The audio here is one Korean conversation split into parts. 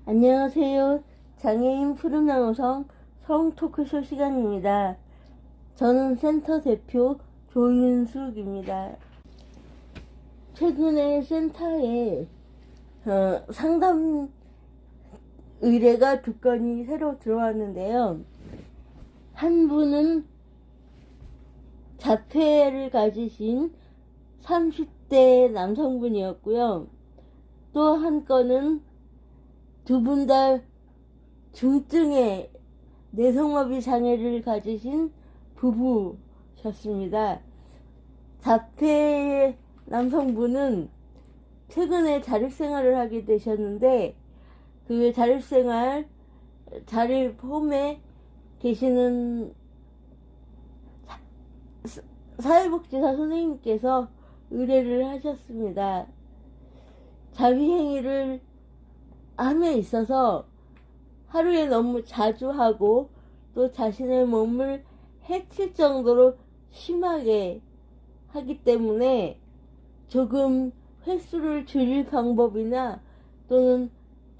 안녕하세요. 장애인 푸른나노성 성토크쇼 시간입니다. 저는 센터 대표 조윤숙입니다. 최근에 센터에 상담 의뢰가 2건이 새로 들어왔는데요. 한 분은 자폐를 가지신 30대 남성분이었고요. 또 한 건은 두 분 다 중증의 뇌성마비 장애를 가지신 부부셨습니다. 자폐 남성분은 최근에 자립생활을 하게 되셨는데, 그 자립홈에 계시는 사회복지사 선생님께서 의뢰를 하셨습니다. 자위행위를 함에 있어서 하루에 너무 자주 하고 또 자신의 몸을 해칠 정도로 심하게 하기 때문에 조금 횟수를 줄일 방법이나 또는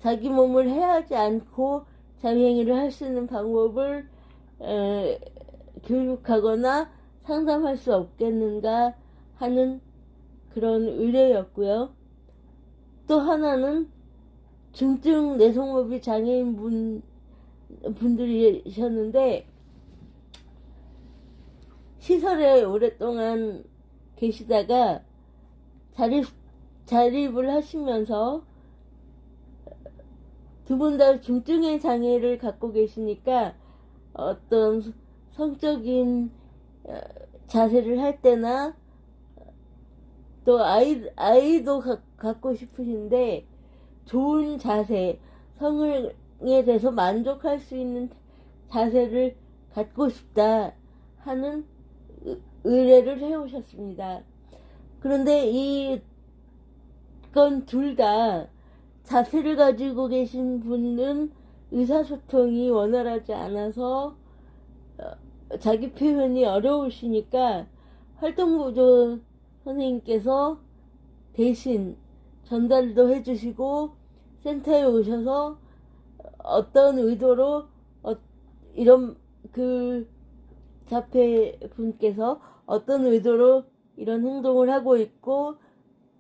자기 몸을 해하지 않고 자위행위를 할 수 있는 방법을 교육하거나 상담할 수 없겠는가 하는 그런 의뢰였고요. 또 하나는 중증 뇌성마비 장애인 분들이셨는데, 시설에 오랫동안 계시다가 자립을 하시면서 두 분 다 중증의 장애를 갖고 계시니까 어떤 성적인 자세를 할 때나 또 아이도 갖고 싶으신데 좋은 자세, 성에 대해서 만족할 수 있는 자세를 갖고 싶다 하는 의뢰를 해오셨습니다. 그런데 이건 둘 다 자폐를 가지고 계신 분은 의사소통이 원활하지 않아서 자기 표현이 어려우시니까 활동보조 선생님께서 대신 전달도 해주시고 센터에 오셔서 어떤 의도로 이런 자폐 분께서 어떤 의도로 이런 행동을 하고 있고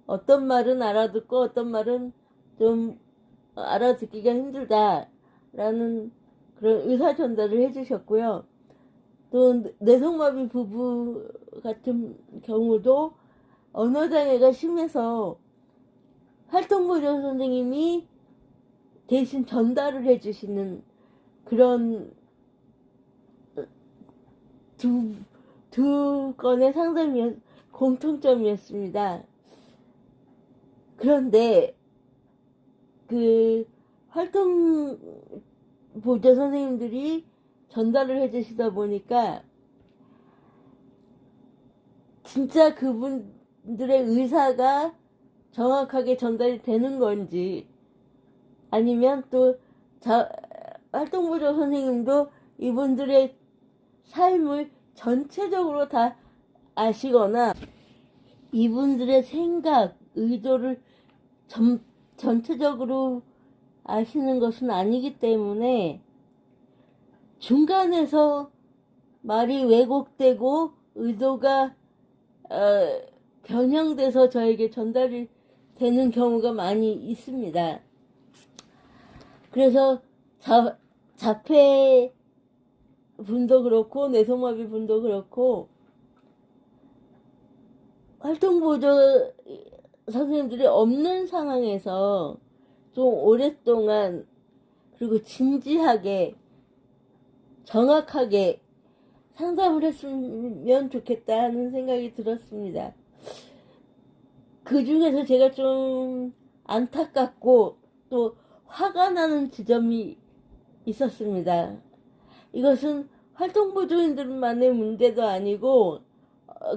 어떤 말은 알아듣고 어떤 말은 좀 알아듣기가 힘들다라는 그런 의사 전달을 해주셨고요. 또 뇌성마비 부부 같은 경우도 언어장애가 심해서 활동보조 선생님이 대신 전달을 해주시는 그런 두 건의 공통점이었습니다. 그런데 그 활동보조 선생님들이 전달을 해주시다 보니까 진짜 그분들의 의사가 정확하게 전달이 되는 건지, 아니면 또 활동보조 선생님도 이분들의 삶을 전체적으로 다 아시거나 이분들의 생각, 의도를 전체적으로 아시는 것은 아니기 때문에 중간에서 말이 왜곡되고 의도가 변형돼서 저에게 전달이 되는 경우가 많이 있습니다. 그래서 자폐 분도 그렇고 뇌성마비 분도 그렇고 활동보조 선생님들이 없는 상황에서 좀 오랫동안 그리고 진지하게 정확하게 상담을 했으면 좋겠다 하는 생각이 들었습니다. 그 중에서 제가 좀 안타깝고 또 화가 나는 지점이 있었습니다. 이것은 활동보조인들만의 문제도 아니고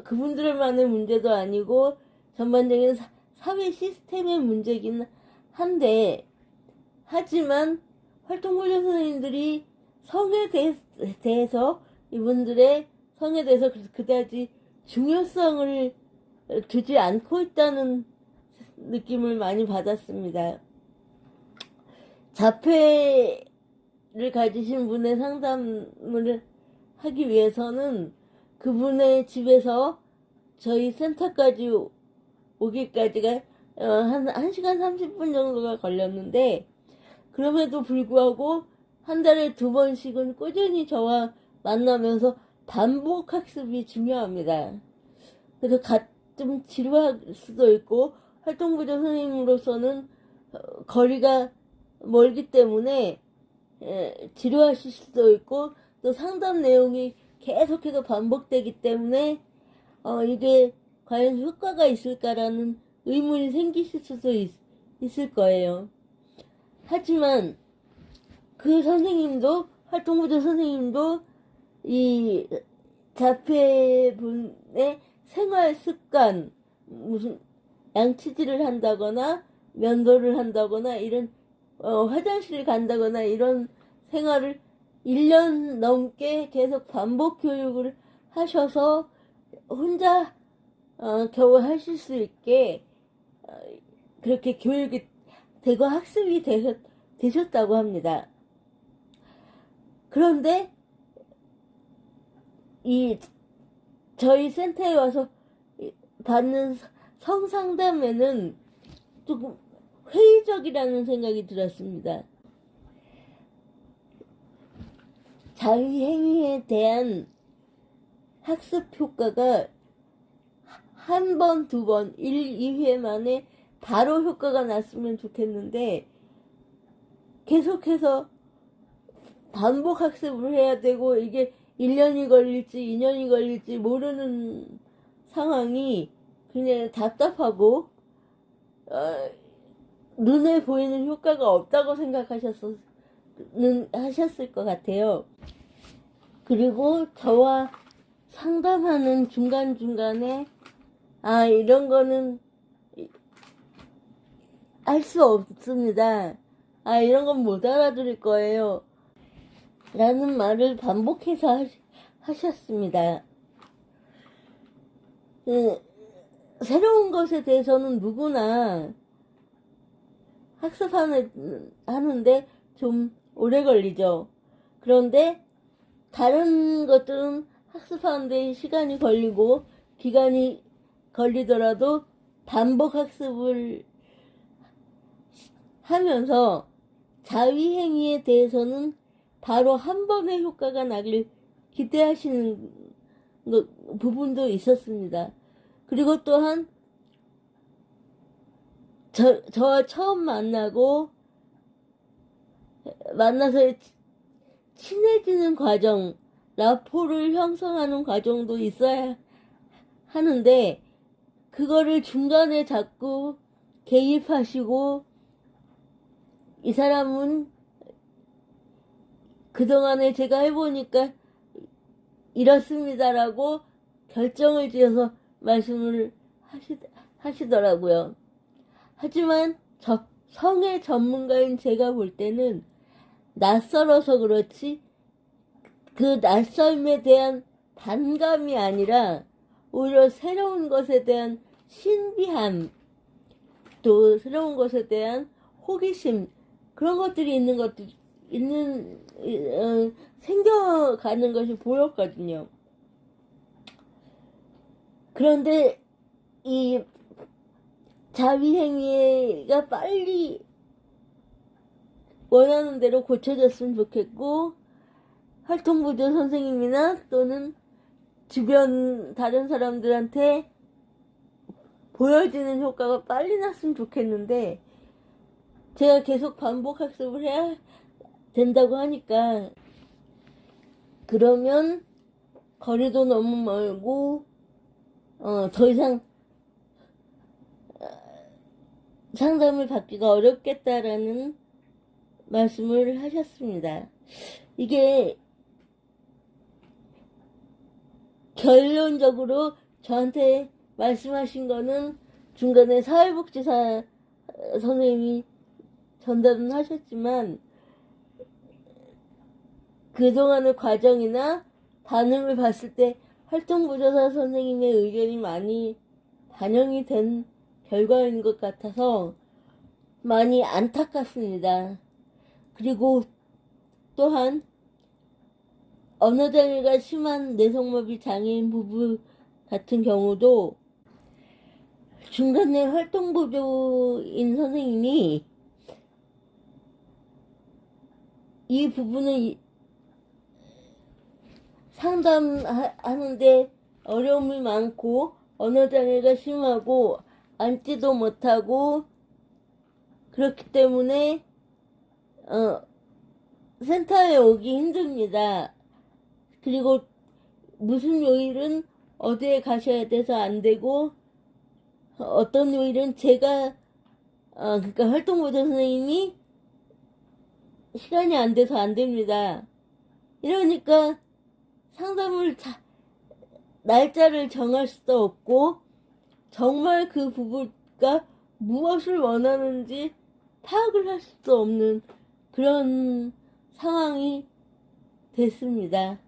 그분들만의 문제도 아니고 전반적인 사회 시스템의 문제긴 한데, 하지만 활동보조 선생님들이 성에 대해서 이분들의 성에 대해서 그다지 중요성을 두지 않고 있다는 느낌을 많이 받았습니다. 자폐를 가지신 분의 상담을 하기 위해서는 그분의 집에서 저희 센터까지 오기까지가 한 1시간 30분 정도가 걸렸는데, 그럼에도 불구하고 한 달에 2번씩은 꾸준히 저와 만나면서 반복 학습이 중요합니다. 그래서 가끔 지루할 수도 있고, 활동부조 선생님으로서는 거리가 멀기 때문에 지루하실 수도 있고, 또 상담 내용이 계속해서 반복되기 때문에 이게 과연 효과가 있을까라는 의문이 생기실 수도 있을 거예요. 하지만 그 선생님도, 활동부조 선생님도 이 자폐분의 생활 습관, 무슨 양치질을 한다거나 면도를 한다거나 이런 화장실을 간다거나 이런 생활을 1년 넘게 계속 반복 교육을 하셔서 혼자 겨우 하실 수 있게 그렇게 교육이 되고 학습이 되셨다고 합니다. 그런데 저희 센터에 와서 받는 성상담에는 조금 회의적이라는 생각이 들었습니다. 자위행위에 대한 학습 효과가 한 번, 2번, 1, 2회 만에 바로 효과가 났으면 좋겠는데, 계속해서 반복 학습을 해야 되고, 이게 1년이 걸릴지 2년이 걸릴지 모르는 상황이 그냥 답답하고 눈에 보이는 효과가 없다고 생각하셨을 것 같아요. 그리고 저와 상담하는 중간중간에 이런 거는 할 수 없습니다. 이런 건 못 알아들을 거예요. 라는 말을 반복해서 하셨습니다. 새로운 것에 대해서는 누구나 학습하는데 좀 오래 걸리죠. 그런데 다른 것들은 학습하는데 시간이 걸리고 기간이 걸리더라도 반복 학습을 하면서 자위행위에 대해서는 바로 한 번의 효과가 나길 기대하시는 부분도 있었습니다. 그리고 또한 저와 처음 만나서 친해지는 과정, 라포를 형성하는 과정도 있어야 하는데, 그거를 중간에 자꾸 개입하시고, 이 사람은 그동안에 제가 해보니까 이렇습니다라고 결정을 지어서 말씀을 하시더라고요. 하지만 성의 전문가인 제가 볼 때는 낯설어서 그렇지 그 낯섦에 대한 반감이 아니라 오히려 새로운 것에 대한 신비함, 또 새로운 것에 대한 호기심, 그런 것들이 생겨가는 것이 보였거든요. 그런데 이 자위행위가 빨리 원하는 대로 고쳐졌으면 좋겠고, 활동부조 선생님이나 또는 주변 다른 사람들한테 보여지는 효과가 빨리 났으면 좋겠는데, 제가 계속 반복 학습을 해야 된다고 하니까, 그러면 거리도 너무 멀고 더 이상 상담을 받기가 어렵겠다라는 말씀을 하셨습니다. 이게 결론적으로 저한테 말씀하신 거는 중간에 사회복지사 선생님이 전달은 하셨지만, 그동안의 과정이나 반응을 봤을 때 활동부조사 선생님의 의견이 많이 반영이 된 결과인 것 같아서 많이 안타깝습니다. 그리고 또한 언어장애가 심한 뇌성마비 장애인 부부 같은 경우도 중간에 활동보조인 선생님이 이 부분을 상담하는데 어려움이 많고 언어장애가 심하고 앉지도 못하고 그렇기 때문에 센터에 오기 힘듭니다. 그리고 무슨 요일은 어디에 가셔야 돼서 안 되고 어떤 요일은 제가 그러니까 활동보조 선생님이 시간이 안 돼서 안 됩니다. 이러니까 상담을 날짜를 정할 수도 없고 정말 그 부부가 무엇을 원하는지 파악을 할 수도 없는 그런 상황이 됐습니다.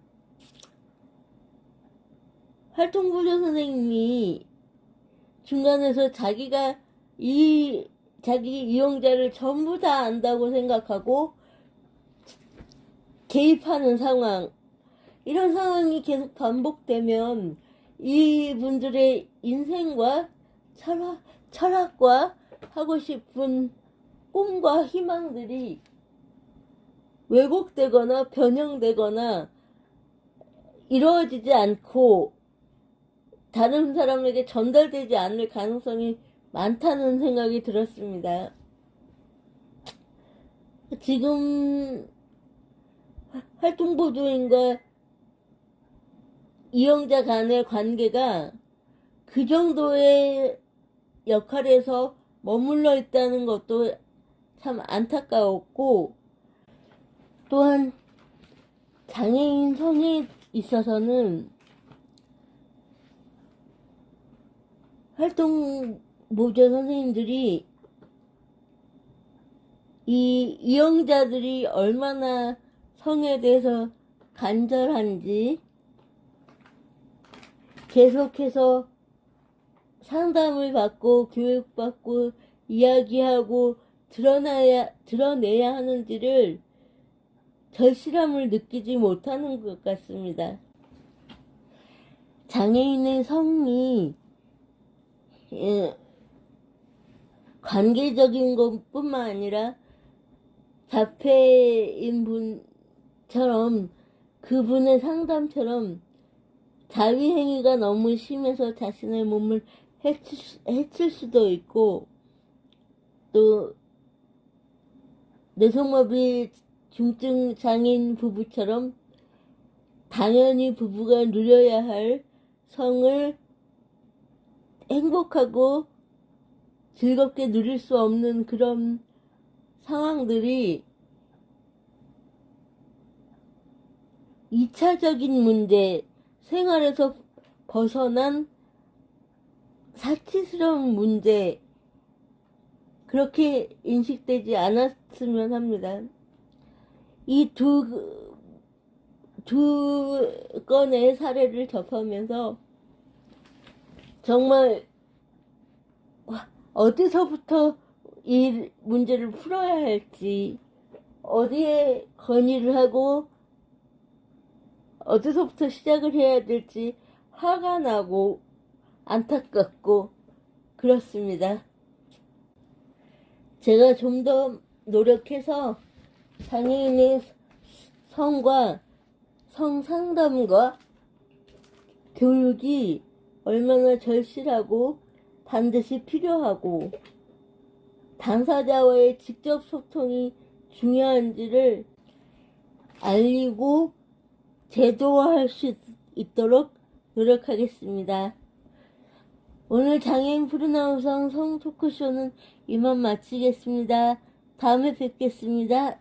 활동보조 선생님이 중간에서 자기 이용자를 전부 다 안다고 생각하고 개입하는 상황, 이런 상황이 계속 반복되면 이분들의 인생과 철학과 하고 싶은 꿈과 희망들이 왜곡되거나 변형되거나 이루어지지 않고 다른 사람에게 전달되지 않을 가능성이 많다는 생각이 들었습니다. 지금 활동보조인과 이용자 간의 관계가 그 정도의 역할에서 머물러 있다는 것도 참 안타까웠고, 또한 장애인 성에 있어서는 활동보조 선생님들이 이 이용자들이 얼마나 성에 대해서 간절한지 계속해서 상담을 받고 교육받고 이야기하고 드러내야 하는지를 절실함을 느끼지 못하는 것 같습니다. 장애인의 성이 관계적인 것뿐만 아니라 자폐인 분처럼 그분의 상담처럼 자위행위가 너무 심해서 자신의 몸을 해칠 수도 있고, 또 뇌성마비 중증 장애인 부부처럼 당연히 부부가 누려야 할 성을 행복하고 즐겁게 누릴 수 없는 그런 상황들이 2차적인 문제, 생활에서 벗어난 사치스러운 문제, 그렇게 인식되지 않았으면 합니다. 이 두 건의 사례를 접하면서 정말 어디서부터 이 문제를 풀어야 할지, 어디에 건의를 하고 어디서부터 시작을 해야 될지 화가 나고 안타깝고 그렇습니다. 제가 좀 더 노력해서 장애인의 성과 성상담과 교육이 얼마나 절실하고 반드시 필요하고 당사자와의 직접 소통이 중요한지를 알리고 제도화할 수 있도록 노력하겠습니다. 오늘 장애인 푸른하우성 성 토크쇼는 이만 마치겠습니다. 다음에 뵙겠습니다.